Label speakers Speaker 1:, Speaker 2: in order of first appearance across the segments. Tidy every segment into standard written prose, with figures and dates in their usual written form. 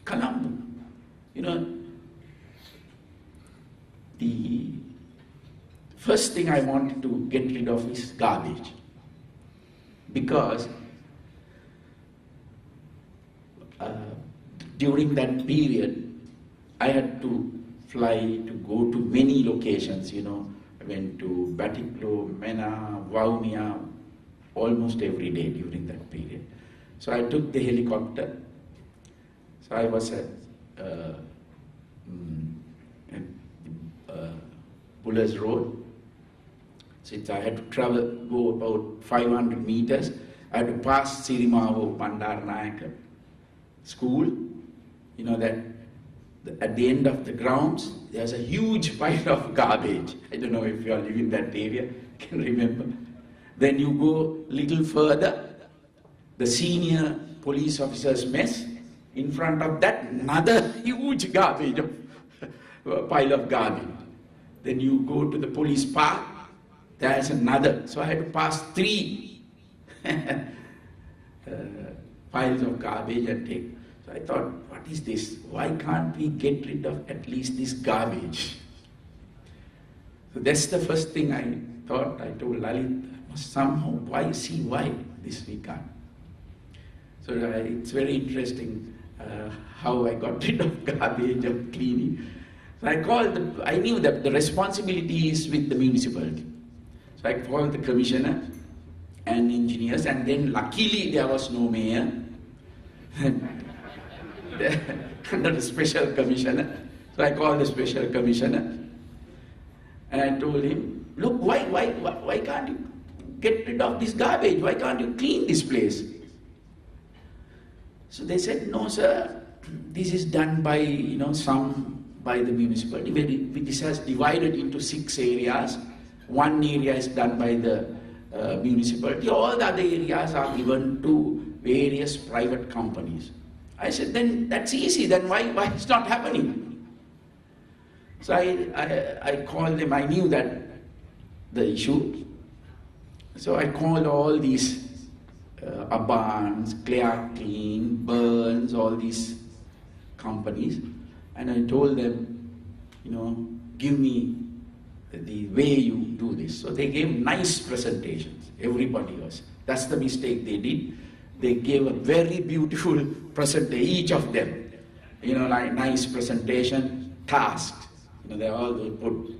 Speaker 1: Colombo. You know, the first thing I wanted to get rid of is garbage. Because during that period, I had to fly to go to many locations, you know. I went to Batticlo, Mena, Vaunia, almost every day during that period. So I took the helicopter. So I was at Buller's Road. So I had to go about 500 meters. I had to pass Sirimavo Bandaranaike school. You know that at the end of the grounds, there's a huge pile of garbage. I don't know if you all live in that area, can remember. Then you go a little further, the senior police officer's mess. In front of that, another huge garbage, pile of garbage. Then you go to the police park, there's another. So I had to pass 3 piles of garbage and take. So I thought, what is this? Why can't we get rid of at least this garbage? So that's the first thing I thought. I told Lalit, somehow, why this we can't? So it's very interesting how I got rid of garbage and cleaning. So I knew that the responsibility is with the municipality. So I called the commissioner and engineers, and then luckily there was no mayor. Under the special commissioner. So I called the special commissioner and I told him, look, why can't you get rid of this garbage? Why can't you clean this place? So they said, no sir, this is done by, by the municipality. This has divided into 6 areas. One area is done by the municipality. All the other areas are given to various private companies. I said, then that's easy, then why it's not happening? So I called them, I knew that the issue. So I called all these Abans, Clear Clean, Burns, all these companies, and I told them, give me the way you do this. So they gave nice presentations, everybody was. That's the mistake they did. They gave a very beautiful presentation, each of them, like nice presentation, tasked. They all put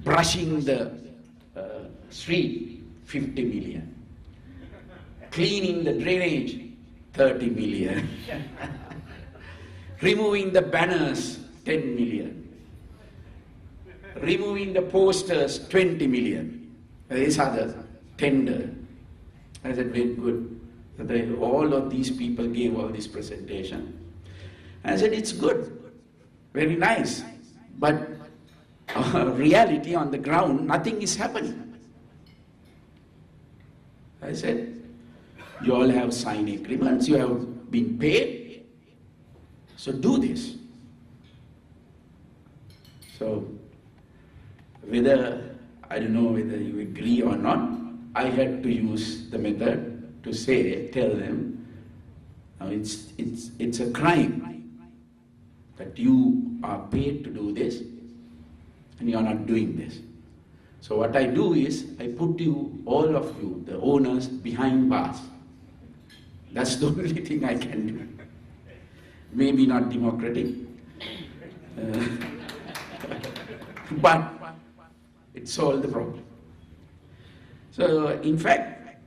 Speaker 1: brushing the street, 50 million. Cleaning the drainage, 30 million. Removing the banners, 10 million. Removing the posters, 20 million. These are the tender. I said, very good. So all of these people gave all this presentation. I said, it's good, very nice. But reality on the ground, nothing is happening. I said, you all have signed agreements, you have been paid, so do this. So, I don't know whether you agree or not, I had to use the method to tell them, it's a crime that you are paid to do this and you are not doing this. So what I do is, I put all of you, the owners, behind bars. That's the only thing I can do. Maybe not democratic, but it solved the problem. So in fact,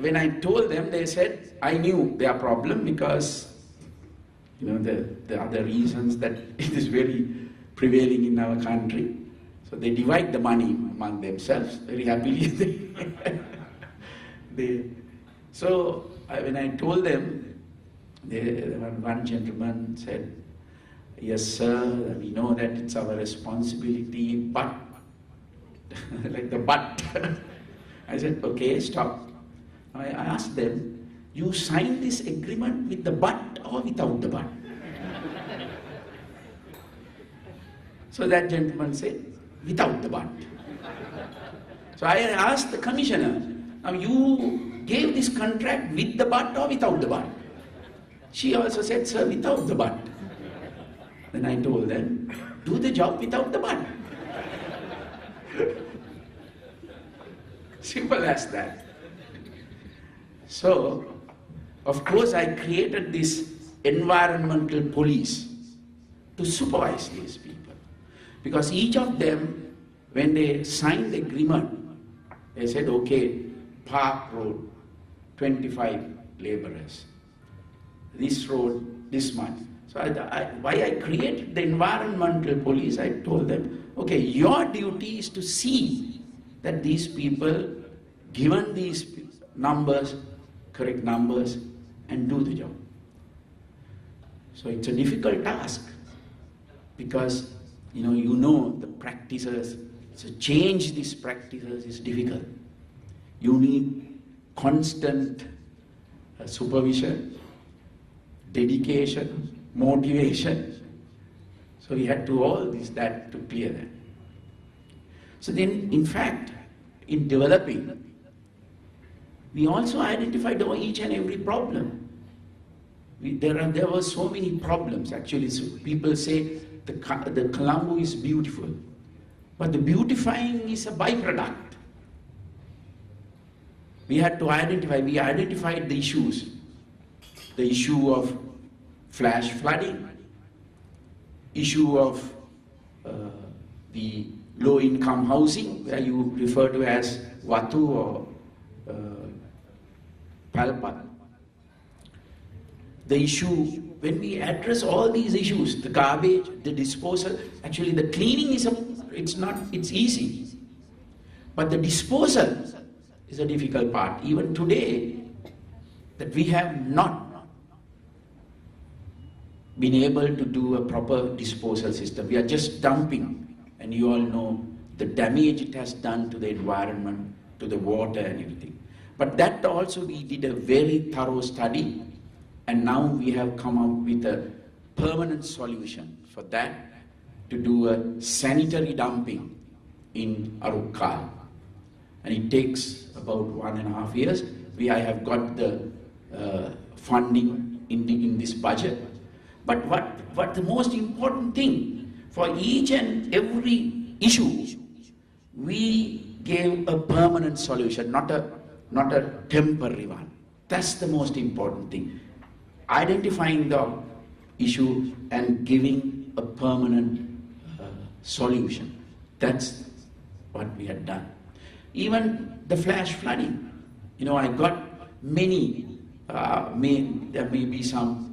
Speaker 1: when I told them, they said, I knew their problem because, the other reasons that it is very prevailing in our country. So they divide the money among themselves very happily. So when I told them, one gentleman said, yes sir, we know that it's our responsibility, but, like the but. I said, okay, stop. I asked them, you signed this agreement with the but or without the but? So that gentleman said, without the but. So I asked the commissioner, now you gave this contract with the but or without the but? She also said, sir, without the but. Then I told them, do the job without the but. Simple as that. So, of course, I created this environmental police to supervise these people. Because each of them, when they signed the agreement, they said, okay, Park Road, 25 laborers. This road, this much. So why I created the environmental police, I told them, okay, your duty is to see that these people, given these numbers, correct numbers, and do the job. So it's a difficult task because you know the practices. So change these practices is difficult. You need constant supervision, dedication, motivation. So we had to all that to clear that. So then, in fact, in developing, we also identified each and every problem. There were so many problems actually. So people say the Colombo is beautiful, but the beautifying is a byproduct. We had to identify, we identified the issues. The issue of flash flooding, issue of the low-income housing, where you refer to as Watu or Palpa. The issue, when we address all these issues, the garbage, the disposal, actually the cleaning it's easy. But the disposal is a difficult part. Even today, that we have not been able to do a proper disposal system. We are just dumping, and you all know the damage it has done to the environment, to the water and everything. But that also we did a very thorough study, and now we have come up with a permanent solution for that, to do a sanitary dumping in Arukkal. And it takes about 1.5 years. I have got the funding in this budget. But what the most important thing, for each and every issue, we gave a permanent solution, not a temporary one. That's the most important thing. Identifying the issue and giving a permanent solution. That's what we had done. Even the flash flooding, I got many, there may be some,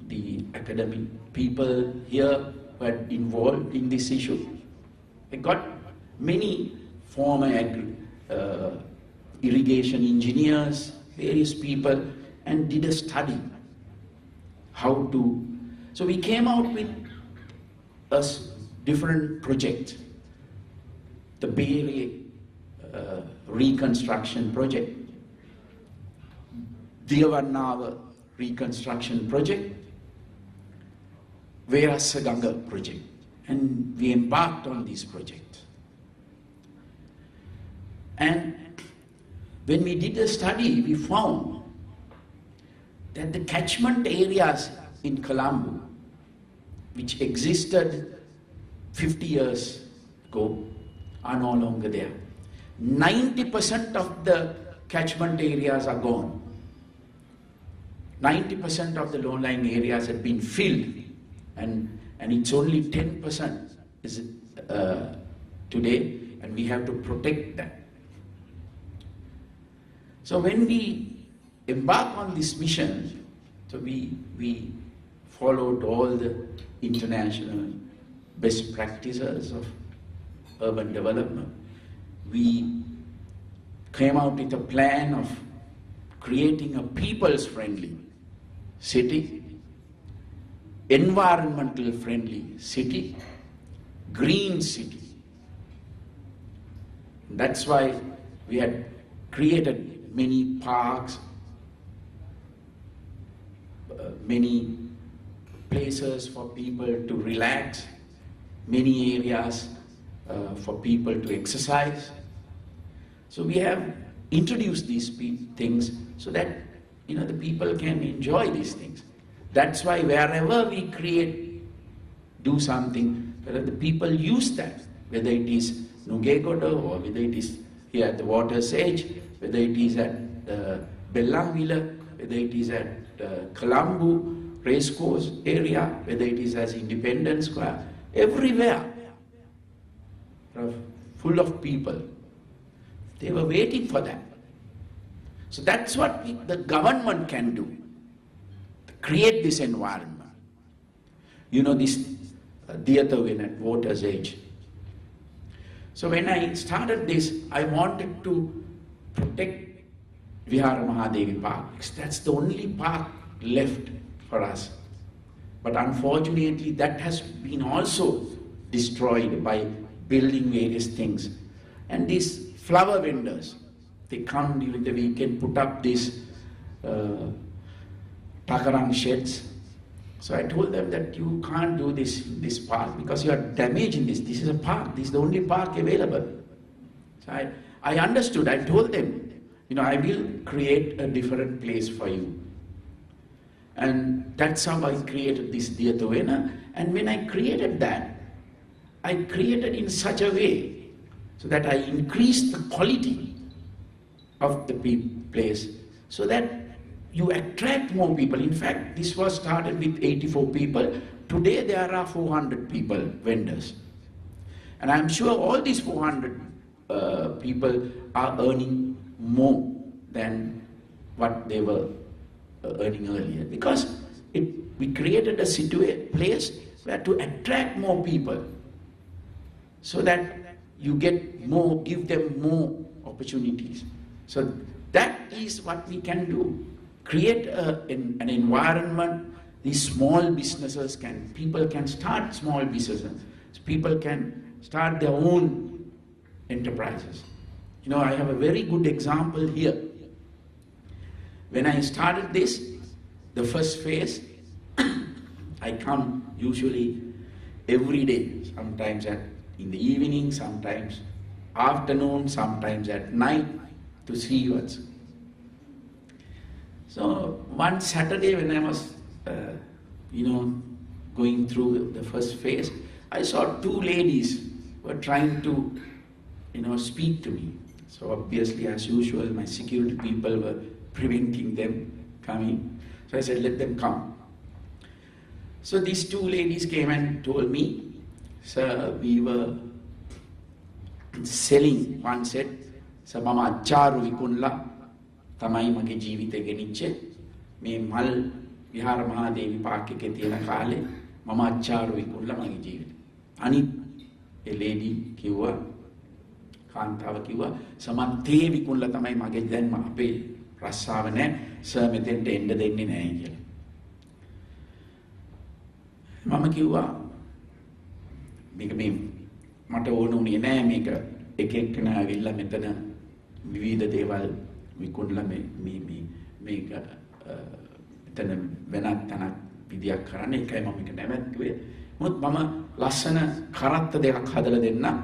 Speaker 1: the academic people here who are involved in this issue. I got many former irrigation engineers, various people, and did a study how to. So we came out with a different project. The Bay reconstruction project, Diyavannawa reconstruction project, Veerasaganga project, and we embarked on this project. And when we did the study, we found that the catchment areas in Colombo, which existed 50 years ago, are no longer there. 90% of the catchment areas are gone. 90% of the low-lying areas have been filled, and it's only 10% is today, and we have to protect that. So when we embark on this mission, so we followed all the international best practices of urban development. We came out with a plan of creating a people's-friendly city, environmental-friendly city, green city. That's why we had created many parks, many places for people to relax, many areas for people to exercise. So we have introduced these things so that the people can enjoy these things. That's why wherever we do something, the people use that, whether it is Nugegoda or whether it is here at the Water's Edge, whether it is at Bellangwila, whether it is at Colombo Racecourse area, whether it is as Independence Square, everywhere, full of people. They were waiting for that. So that's what the government can do, create this environment. This theatre win at Water's Edge. So when I started this, I wanted to protect Vihara Mahadevi Park, because that's the only park left for us. But unfortunately, that has been also destroyed by building various things. And these flower vendors, they come during the weekend, put up these takarang sheds. So I told them that you can't do this park because you are damaging this. This is a park. This is the only park available. So I understood. I told them, I will create a different place for you. And that's how I created this Diathavena. And when I created that, I created in such a way so that I increased the quality of the place so that you attract more people. In fact, this was started with 84 people. Today there are 400 people, vendors. And I'm sure all these 400 people are earning more than what they were earning earlier. Because we created a place where to attract more people so that you give them more opportunities. So that is what we can do. Create an environment. These small businesses people can start small businesses. People can start their own enterprises. I have a very good example here. When I started this, the first phase, I come usually every day, sometimes in the evening, sometimes afternoon, sometimes at night to see what's. So one Saturday when I was, going through the first phase, I saw two ladies were trying to, speak to me. So obviously, as usual, my security people were preventing them coming. So I said, let them come. So these two ladies came and told me, sir, we were selling, one said, sir, mama acharu vikunla, tamai mage jeevithe genicche, me mal Vihara Mahadevi Park ekhe thiyena kaale, mama acharu vikunla mage jeevithe. Anit a lady kiwwa, කාන්තාව කිව්වා සමන් තේ විකුණලා තමයි මගේ දැන් අපේ රස්සාව නැහැ sir මෙතෙන්ට එන්න දෙන්නේ නැහැ කියලා. මම කිව්වා මේක මට ඕන උනේ නැහැ මේක එක එක්කෙනා ඇවිල්ලා මෙතන විවිධ දේවල් විකුණලා මේක එතන වෙනත් තැනක් විදියක් කරන්න ඒකයි මම මේක නැවැත්තුවේ. මොකද මම ලස්සන කරත්ත දෙකක් හදලා දෙන්නම්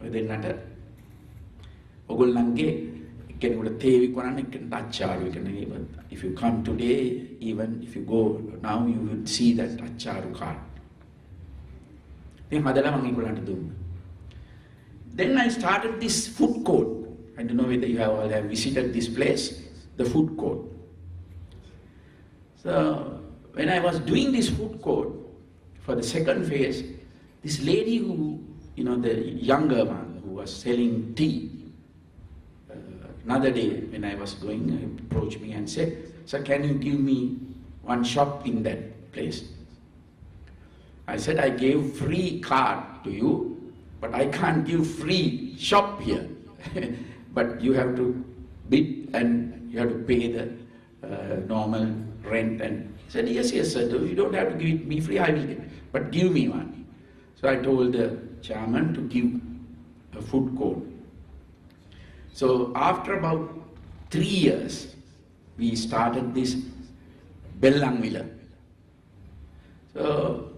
Speaker 1: ඔය දෙන්නට ඔගොල්ලන්ගේ කෙනෙකුට තේ විකුණන්න එක්කෙනෙකුට අච්චාරු විකුණන. If you come today, even if you go now, you will see that අච්චාරු card. මේ හදලා මම ඒගොල්ලන්ට දුන්නා. Then I started this food court. I don't know whether you all have visited this place, the food court. So when I was doing this food court for the second phase, this lady who, the younger one who was selling tea, another day when I was going, he approached me and said, sir, can you give me one shop in that place? I said, I gave free card to you, but I can't give free shop here. But you have to bid and you have to pay the normal rent. And he said, yes, sir, you don't have to give it me free, I will give it, but give me one. So I told the chairman to give a food court. So after about 3 years, we started this Bellangwila. So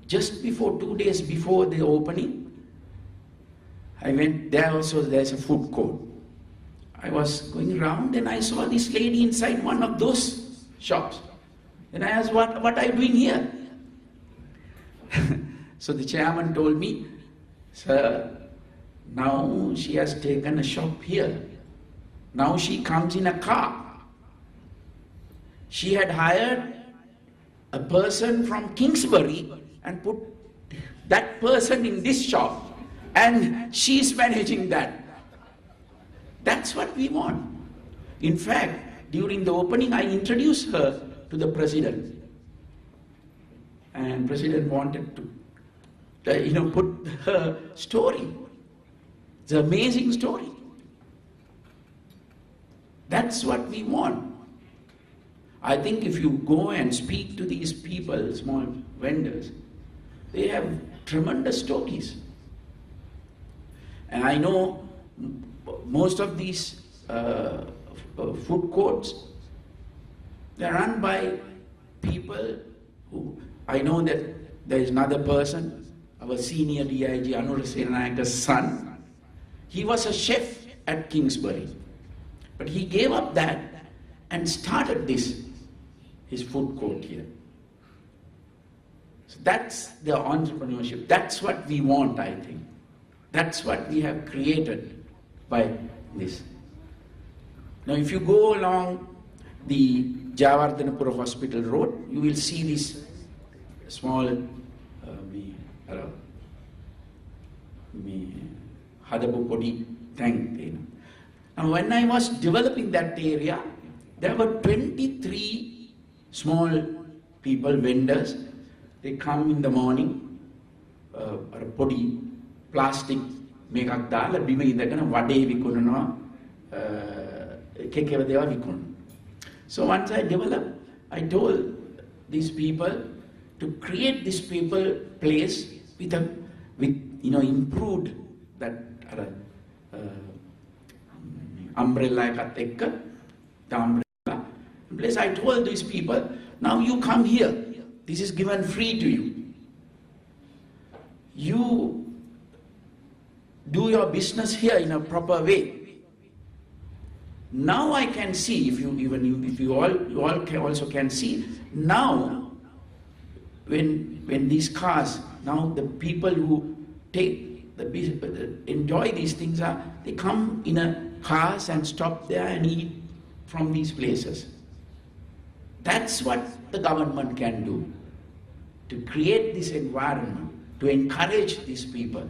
Speaker 1: just before 2 days before the opening, I went there also. There's a food court. I was going around and I saw this lady inside one of those shops. And I asked, what are you doing here? So the chairman told me, sir, now she has taken a shop here. Now she comes in a car. She had hired a person from Kingsbury and put that person in this shop, and she's managing that. That's what we want. In fact, during the opening, I introduced her to the president. And president wanted to, put her story. It's an amazing story. That's what we want. I think if you go and speak to these people, small vendors, they have tremendous stories. And I know most of these food courts, they're run by people who, I know that there is another person, our senior DIG Anura Senanayaka's son. He was a chef at Kingsbury, but he gave up that and started his food court here. So that's the entrepreneurship. That's what we want, I think. That's what we have created by this. Now, if you go along the Jayawardhanapura Hospital Road, you will see this small Hadapu Podi tank. Now, when I was developing that area, there were 23 small people, vendors. They come in the morning, podi plastic mekak dala bima indagana wade vikunanawa kekewa dewa vikunna. So once I developed, I told these people to create this people place with improved that umbrella ekat ekka, the umbrella place. I told these people, now you come here. This is given free to you. You do your business here in a proper way. Now I can see, if you all also can see, now when these cars, now the people who enjoy these things they come in a cars and stop there and eat from these places. That's what the government can do, to create this environment, to encourage these people.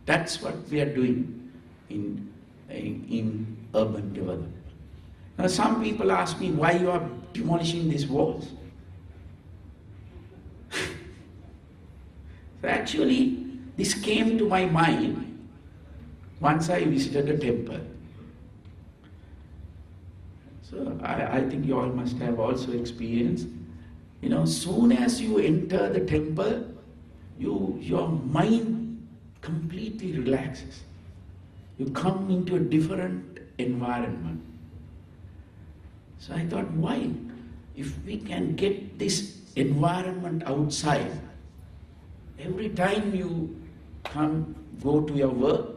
Speaker 1: That's what we are doing in urban development. Now some people ask me why you are demolishing these walls. So actually, this came to my mind once I visited a temple. So I think you all must have also experienced, soon as you enter the temple, your mind completely relaxes. You come into a different environment. So I thought, why? If we can get this environment outside, every time you go to your work,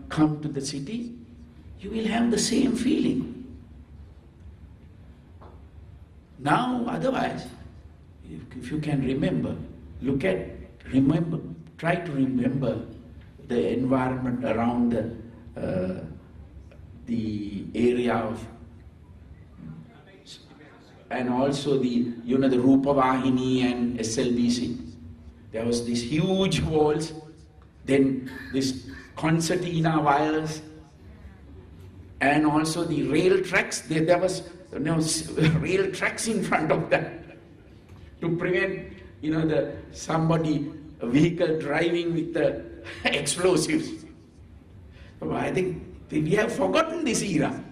Speaker 1: come to the city, you will have the same feeling. Now, otherwise, if you can remember, try to remember the environment around the area of, and also the Rupavahini and SLBC. There was these huge walls, then this concertina wires, and also the rail tracks. There was rail tracks in front of that to prevent a vehicle driving with the explosives. So I think we have forgotten this era.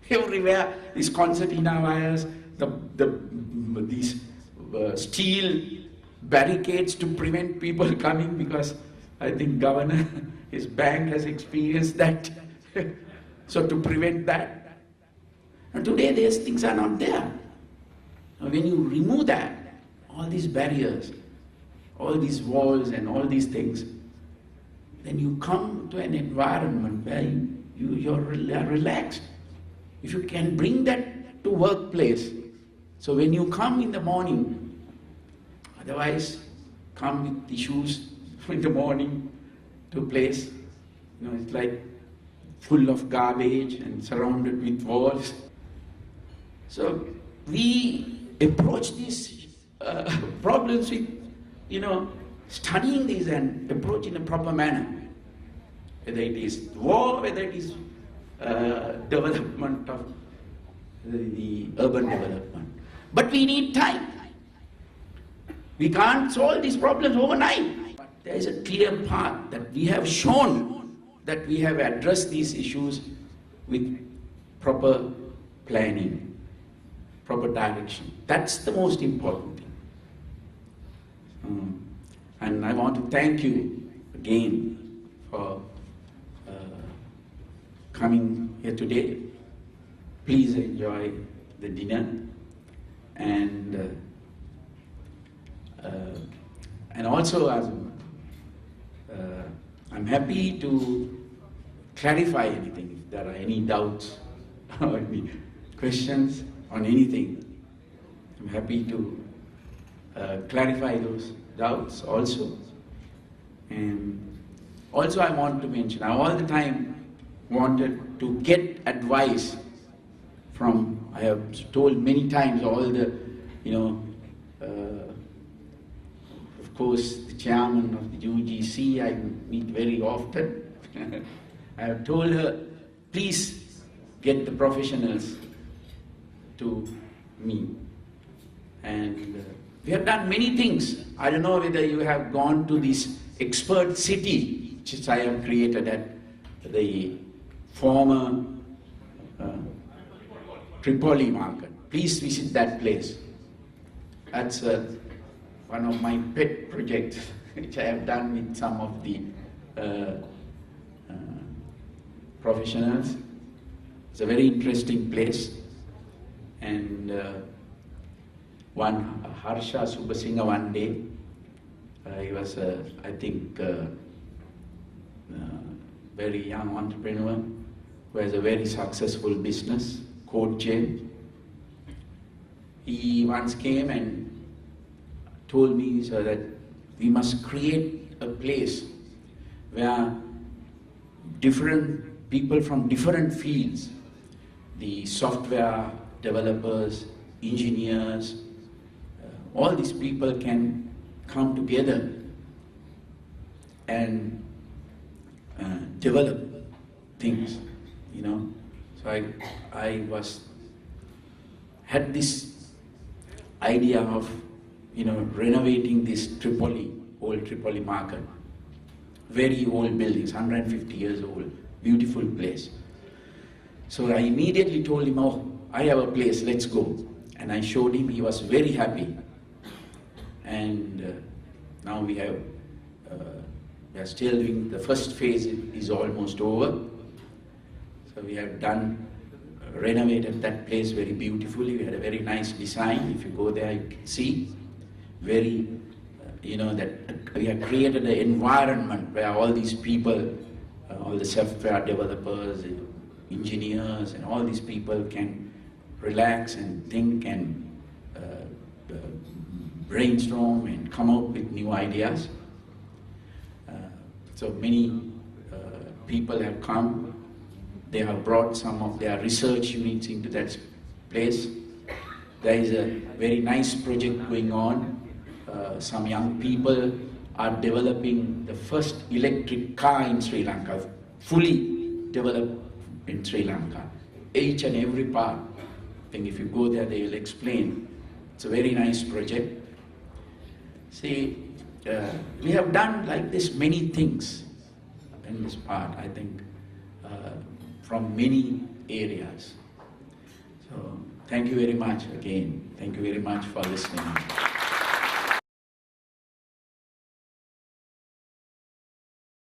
Speaker 1: Everywhere these concertina wires, these steel barricades to prevent people coming, because I think governor, his bank has experienced that. So to prevent that. And today these things are not there. Now when you remove that, all these barriers, all these walls and all these things, then you come to an environment where you're relaxed. If you can bring that to workplace, so when you come in the morning, otherwise come with issues in the morning to place, it's like full of garbage and surrounded with walls. So we approach these problems with, studying these and approach in a proper manner. Whether it is war, whether it is development of the urban development. But we need time. We can't solve these problems overnight. But there is a clear path that we have shown that we have addressed these issues with proper planning, proper direction. That's the most important thing. And I want to thank you again for coming here today. Please enjoy the dinner, and also I'm happy to clarify anything if there are any doubts or any questions on anything. I'm happy to clarify those doubts also. And also I want to mention, I all the time wanted to get advice from, I have told many times, all the, of course, the chairman of the UGC, I meet very often. I have told her, please get the professionals to me. And we have done many things. I don't know whether you have gone to this expert city, which I have created at the former Tripoli market. Please visit that place. That's one of my pet projects, which I have done with some of the professionals. It's a very interesting place. And one Harsha Subasingha one day, he was, I think, very young entrepreneur who has a very successful business, coat chain. He once came and told me that we must create a place where different people from different fields, the software developers, engineers, all these people can come together and develop things, So I had this idea of, renovating this old Tripoli market. Very old buildings, 150 years old, beautiful place. So I immediately told him, oh, I have a place, let's go. And I showed him, he was very happy. And now we are still doing, the first phase is almost over. So we have renovated that place very beautifully. We had a very nice design. If you go there, you can see. Very, that we have created an environment where all these people, all the software developers, engineers, and all these people can relax and think and brainstorm and come up with new ideas. So many people have come. They have brought some of their research units into that place. There is a very nice project going on. Some young people are developing the first electric car in Sri Lanka, fully developed in Sri Lanka. Each and every part. I think if you go there, they will explain. It's a very nice project. See, we have done like this many things in this part, I think, from many areas. So, thank you very much again. Thank you very much for listening.